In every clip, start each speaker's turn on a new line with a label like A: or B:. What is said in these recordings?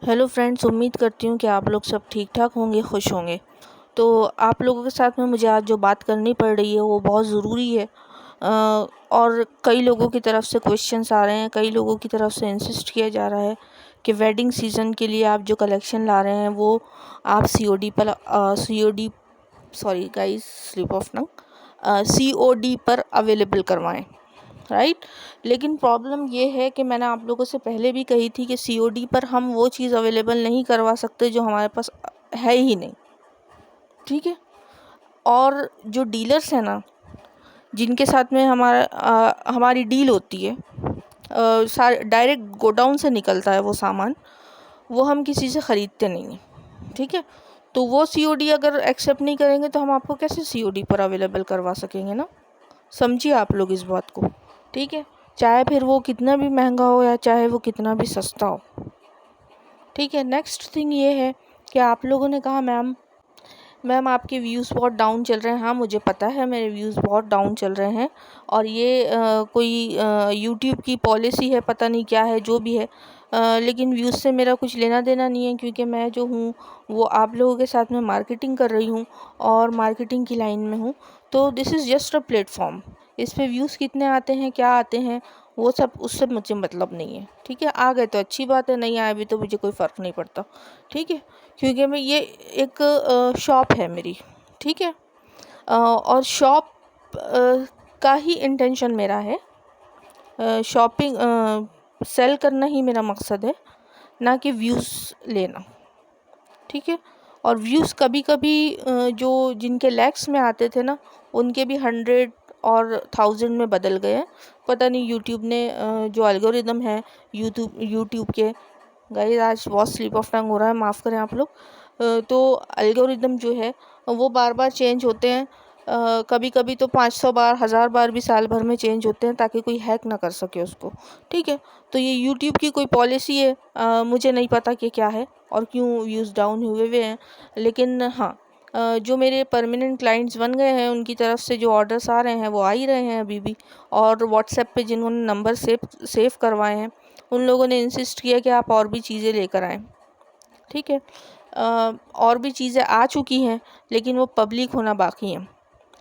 A: Hello friends, उम्मीद करती हूँ कि आप लोग सब ठीक ठाक होंगे, खुश होंगे। तो आप लोगों के साथ में मुझे आज जो बात करनी पड़ रही है वो बहुत ज़रूरी है। और कई लोगों की तरफ से क्वेश्चंस आ रहे हैं, कई लोगों की तरफ से इंसिस्ट किया जा रहा है कि वेडिंग सीज़न के लिए आप जो कलेक्शन ला रहे हैं वो आप COD sorry guys, slip of tongue, COD पर अवेलेबल करवाएं, राइट। लेकिन प्रॉब्लम ये है कि मैंने आप लोगों से पहले भी कही थी कि सीओडी पर हम वो चीज़ अवेलेबल नहीं करवा सकते जो हमारे पास है ही नहीं, ठीक है। और जो डीलर्स हैं ना, जिनके साथ में हमारी डील होती है, डायरेक्ट गोडाउन से निकलता है वो सामान, वो हम किसी से ख़रीदते नहीं हैं, ठीक है। तो वो सीओडी अगर एक्सेप्ट नहीं करेंगे तो हम आपको कैसे सीओडी पर अवेलेबल करवा सकेंगे ना। समझिए आप लोग इस बात को, ठीक है। चाहे फिर वो कितना भी महंगा हो या चाहे वो कितना भी सस्ता हो, ठीक है। नेक्स्ट थिंग ये है कि आप लोगों ने कहा मैम आपके व्यूज़ बहुत डाउन चल रहे हैं। हाँ, मुझे पता है मेरे व्यूज़ बहुत डाउन चल रहे हैं और ये कोई यूट्यूब की पॉलिसी है, पता नहीं क्या है, जो भी है। लेकिन व्यूज़ से मेरा कुछ लेना देना नहीं है, क्योंकि मैं जो हूँ वो आप लोगों के साथ में मार्केटिंग कर रही हूँ और मार्केटिंग की लाइन में हूँ। तो this is just a platform. इस पे व्यूज़ कितने आते हैं, क्या आते हैं, वो सब उससे मुझे मतलब नहीं है, ठीक है। आ गए तो अच्छी बात है, नहीं आए भी तो मुझे कोई फ़र्क नहीं पड़ता, ठीक है। क्योंकि मैं ये एक शॉप है मेरी, ठीक है। और शॉप का ही इंटेंशन मेरा है, शॉपिंग सेल करना ही मेरा मकसद है, ना कि व्यूज़ लेना, ठीक है। और व्यूज़ कभी कभी जो जिनके लैक्स में आते थे ना, उनके भी 100 और 1000 में बदल गए हैं। पता नहीं यूट्यूब ने जो एल्गोरिदम है यूट्यूब के, गाइस आज बहुत स्लिप ऑफ टंग हो रहा है, माफ़ करें आप लोग। तो एल्गोरिदम जो है वो बार बार चेंज होते हैं। कभी कभी तो 500 बार, 1000 बार भी साल भर में चेंज होते हैं, ताकि कोई हैक ना कर सके उसको, ठीक है। तो ये यूट्यूब की कोई पॉलिसी है, मुझे नहीं पता कि क्या है और क्यों व्यूज़ डाउन हुए हैं। लेकिन हाँ, जो मेरे परमानेंट क्लाइंट्स बन गए हैं उनकी तरफ से जो ऑर्डर्स आ रहे हैं वो आ ही रहे हैं अभी भी। और व्हाट्सएप पे जिन्होंने नंबर सेव करवाए हैं, उन लोगों ने इंसिस्ट किया कि आप और भी चीज़ें लेकर आएँ, ठीक है। और भी चीज़ें आ चुकी हैं, लेकिन वो पब्लिक होना बाकी है,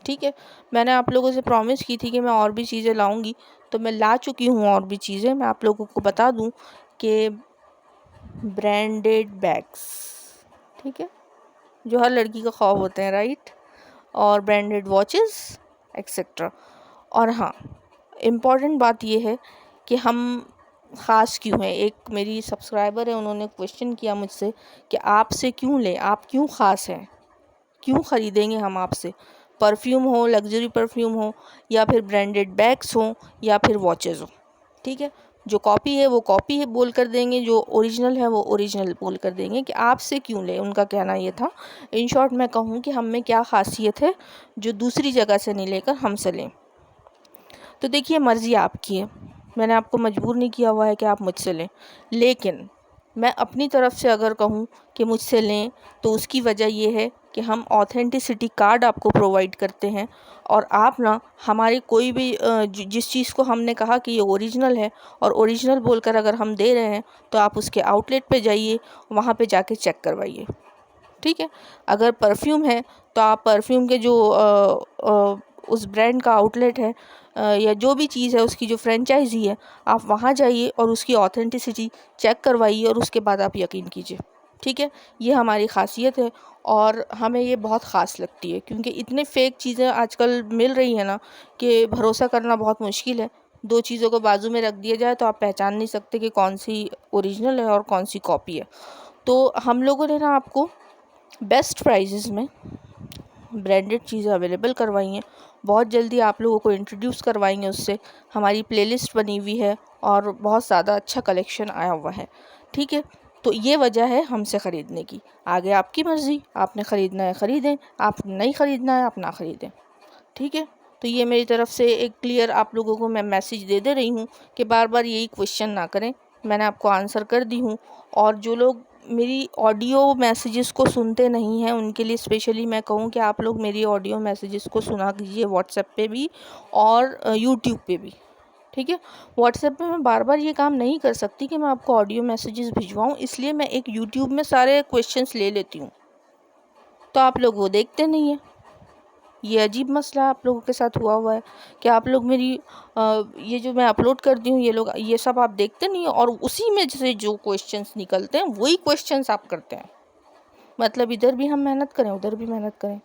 A: ठीक है। मैंने आप लोगों से प्रॉमिस की थी कि मैं और भी चीज़ें लाऊंगी, तो मैं ला चुकी हूँ और भी चीज़ें। मैं आप लोगों को बता दूँ कि ब्रांडेड बैग्स, ठीक है, जो हर लड़की का ख्वाब होते हैं, राइट। और ब्रांडेड वॉचेस एक्सेट्रा। और हाँ, इम्पॉर्टेंट बात ये है कि हम ख़ास क्यों हैं। एक मेरी सब्सक्राइबर है, उन्होंने क्वेश्चन किया मुझसे कि आपसे क्यों लें, आप क्यों ख़ास हैं, क्यों ख़रीदेंगे हम आपसे। परफ्यूम हो, लग्जरी परफ्यूम हो, या फिर ब्रांडेड बैग्स हो, या फिर वॉचेस हो, ठीक है। जो कॉपी है वो कॉपी है बोल कर देंगे, जो ओरिजिनल है वो ओरिजिनल बोल कर देंगे, कि आपसे क्यों लें, उनका कहना ये था। इन शॉर्ट मैं कहूँ कि हम में क्या ख़ासियत है जो दूसरी जगह से नहीं लेकर हमसे लें। तो देखिए, मर्ज़ी आपकी है, मैंने आपको मजबूर नहीं किया हुआ है कि आप मुझसे लें। लेकिन मैं अपनी तरफ से अगर कहूँ कि मुझसे लें, तो उसकी वजह ये है कि हम ऑथेंटिसिटी कार्ड आपको प्रोवाइड करते हैं। और आप ना हमारी कोई भी जिस चीज़ को हमने कहा कि ये ओरिजिनल है और ओरिजिनल बोलकर अगर हम दे रहे हैं, तो आप उसके आउटलेट पे जाइए, वहाँ पे जाके चेक करवाइए, ठीक है। अगर परफ्यूम है तो आप परफ्यूम के जो उस ब्रांड का आउटलेट है, या जो भी चीज़ है उसकी जो फ्रेंचाइजी है, आप वहाँ जाइए और उसकी ऑथेंटिसिटी चेक करवाइए और उसके बाद आप यकीन कीजिए, ठीक है। ये हमारी ख़ासियत है और हमें ये बहुत ख़ास लगती है, क्योंकि इतने फेक चीज़ें आजकल मिल रही हैं ना कि भरोसा करना बहुत मुश्किल है। दो चीज़ों को बाजू में रख दिया जाए तो आप पहचान नहीं सकते कि कौन सी ओरिजिनल है और कौन सी कॉपी है। तो हम लोगों ने ना आपको बेस्ट प्राइजेज़ में ब्रांडेड चीज़ें अवेलेबल करवाई हैं। बहुत जल्दी आप लोगों को इंट्रोड्यूस करवाएंगे उससे। हमारी प्लेलिस्ट बनी हुई है और बहुत ज़्यादा अच्छा कलेक्शन आया हुआ है, ठीक है। तो ये वजह है हमसे ख़रीदने की। आगे आपकी मर्ज़ी, आपने ख़रीदना है ख़रीदें, आप नहीं ख़रीदना है आप ना ख़रीदें, ठीक है। तो ये मेरी तरफ से एक क्लियर आप लोगों को मैं मैसेज दे रही हूँ कि बार बार यही क्वेश्चन ना करें। मैंने आपको आंसर कर दी हूँ। और जो लोग मेरी ऑडियो मैसेजेस को सुनते नहीं हैं, उनके लिए स्पेशली मैं कहूँ कि आप लोग मेरी ऑडियो मैसेजेस को सुना कीजिए, व्हाट्सएप पे भी और यूट्यूब पे भी, ठीक है। व्हाट्सएप पे मैं बार बार ये काम नहीं कर सकती कि मैं आपको ऑडियो मैसेजेस भिजवाऊँ, इसलिए मैं एक यूट्यूब में सारे क्वेश्चंस ले लेती हूँ, तो आप लोग वो देखते नहीं हैं। ये अजीब मसला आप लोगों के साथ हुआ है कि आप लोग मेरी ये जो मैं अपलोड करती हूँ ये सब आप देखते नहीं हैं, और उसी में से जो क्वेश्चंस निकलते हैं वही क्वेश्चंस आप करते हैं। मतलब इधर भी हम मेहनत करें, उधर भी मेहनत करें,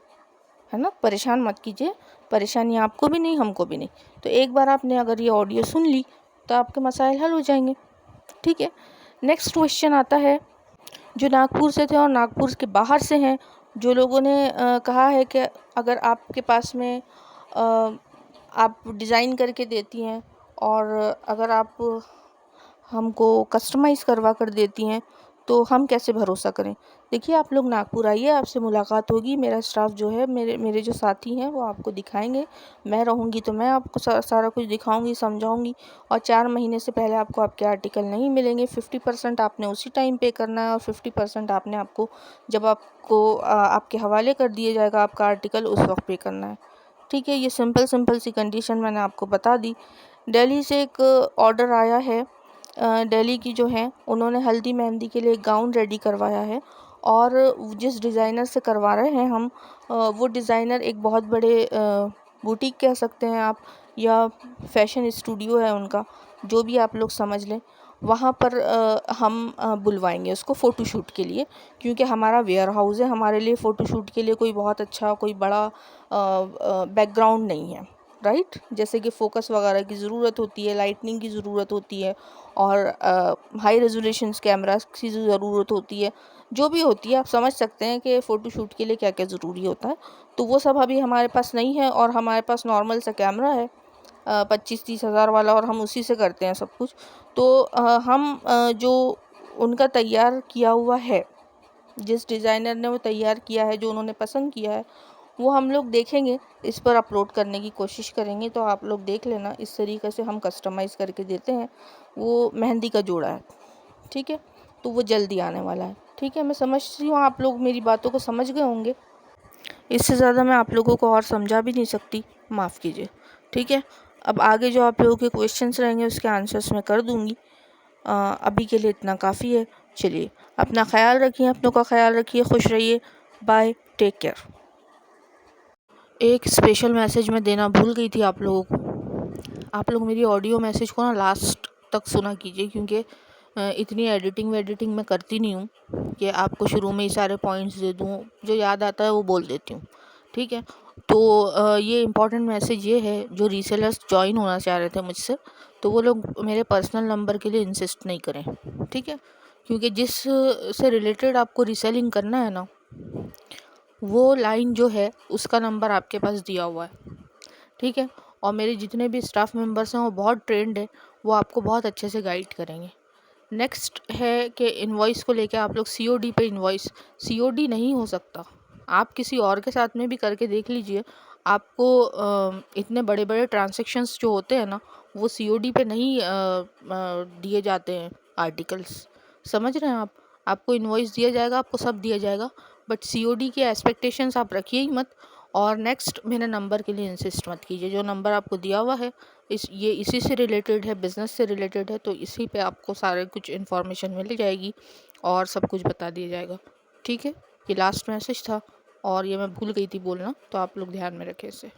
A: है ना। परेशान मत कीजिए, परेशानी आपको भी नहीं, हमको भी नहीं। तो एक बार आपने अगर ये ऑडियो सुन ली तो आपके मसाइल हल हो जाएंगे। ठीक है। नेक्स्ट क्वेश्चन आता है जो नागपुर से थे और नागपुर के बाहर से हैं, जो लोगों ने कहा है कि अगर आपके पास में आप डिज़ाइन करके देती हैं और अगर आप हमको कस्टमाइज़ करवा कर देती हैं तो हम कैसे भरोसा करें। देखिए, आप लोग नागपुर आइए, आपसे मुलाकात होगी, मेरा स्टाफ जो है, मेरे जो साथी हैं वो आपको दिखाएंगे। मैं रहूँगी तो मैं आपको सारा कुछ दिखाऊंगी, समझाऊंगी। और 4 महीने से पहले आपको आपके आर्टिकल नहीं मिलेंगे। 50% आपने उसी टाइम पे करना है और 50% आपने आपको जब आपको आपके हवाले कर दिया जाएगा आपका आर्टिकल, उस वक्त पे करना है। ठीक है। ये सिंपल सी कंडीशन मैंने आपको बता दी। दिल्ली से एक ऑर्डर आया है। दिल्ली की जो है उन्होंने हल्दी मेहंदी के लिए एक गाउन रेडी करवाया है, और जिस डिज़ाइनर से करवा रहे हैं हम, वो डिज़ाइनर एक बहुत बड़े बुटीक कह सकते हैं आप, या फैशन स्टूडियो है उनका, जो भी आप लोग समझ लें। वहाँ पर हम बुलवाएंगे उसको फ़ोटोशूट के लिए, क्योंकि हमारा वेयर हाउस है, हमारे लिए फ़ोटोशूट के लिए कोई बहुत अच्छा कोई बड़ा बैकग्राउंड नहीं है, राइट। जैसे कि फ़ोकस वगैरह की ज़रूरत होती है, लाइटनिंग की ज़रूरत होती है, और हाई रेजोल्यूशंस कैमरास की ज़रूरत होती है, जो भी होती है। आप समझ सकते हैं कि फ़ोटोशूट के लिए क्या क्या ज़रूरी होता है। तो वो सब अभी हमारे पास नहीं है, और हमारे पास नॉर्मल सा कैमरा है 25-30 हज़ार वाला, और हम उसी से करते हैं सब कुछ। तो हम जो उनका तैयार किया हुआ है, जिस डिज़ाइनर ने वो तैयार किया है, जो उन्होंने पसंद किया है, वो हम लोग देखेंगे, इस पर अपलोड करने की कोशिश करेंगे। तो आप लोग देख लेना, इस तरीक़े से हम कस्टमाइज़ करके देते हैं। वो मेहंदी का जोड़ा है, ठीक है, तो वो जल्दी आने वाला है। ठीक है, मैं समझती हूँ आप लोग मेरी बातों को समझ गए होंगे। इससे ज़्यादा मैं आप लोगों को और समझा भी नहीं सकती, माफ़ कीजिए। ठीक है। अब आगे जो आप लोगों के क्वेश्चंस रहेंगे उसके आंसर्स मैं कर दूँगी। अभी के लिए इतना काफ़ी है। चलिए, अपना ख्याल रखिए, अपनों का ख्याल रखिए, खुश रहिए। Bye, take care. एक स्पेशल मैसेज मैं देना भूल गई थी आप लोगों को। आप लोग मेरी ऑडियो मैसेज को ना लास्ट तक सुना कीजिए, क्योंकि इतनी एडिटिंग मैं करती नहीं हूँ कि आपको शुरू में ही सारे पॉइंट्स दे दूँ। जो याद आता है वो बोल देती हूँ। ठीक है। तो ये इम्पॉर्टेंट मैसेज ये है, जो रीसेलर्स ज्वाइन होना चाह रहे थे मुझसे, तो वो लोग मेरे पर्सनल नंबर के लिए इंसिस्ट नहीं करें। ठीक है। क्योंकि जिस से रिलेटेड आपको रीसेलिंग करना है ना, वो लाइन जो है उसका नंबर आपके पास दिया हुआ है। ठीक है। और मेरे जितने भी स्टाफ मेंबर्स हैं वो बहुत ट्रेंड है, वो आपको बहुत अच्छे से गाइड करेंगे। नेक्स्ट है कि इनवॉइस को लेके आप लोग सीओडी पे इनवॉइस, सीओडी नहीं हो सकता। आप किसी और के साथ में भी करके देख लीजिए, आपको इतने बड़े बड़े ट्रांजैक्शंस जो होते हैं ना, वो सीओडी पे नहीं दिए जाते हैं आर्टिकल्स। समझ रहे हैं आप? आपको इनवॉइस दिया जाएगा, आपको सब दिया जाएगा, बट सीओडी के एक्सपेक्टेशंस आप रखिए ही मत। और नेक्स्ट, मेरे नंबर के लिए इंसिस्ट मत कीजिए। जो नंबर आपको दिया हुआ है, ये इसी से रिलेटेड है, बिज़नेस से रिलेटेड है, तो इसी पे आपको सारे कुछ इन्फॉर्मेशन मिल जाएगी और सब कुछ बता दिया जाएगा। ठीक है। ये लास्ट मैसेज था और ये मैं भूल गई थी बोलना, तो आप लोग ध्यान में रखें इसे।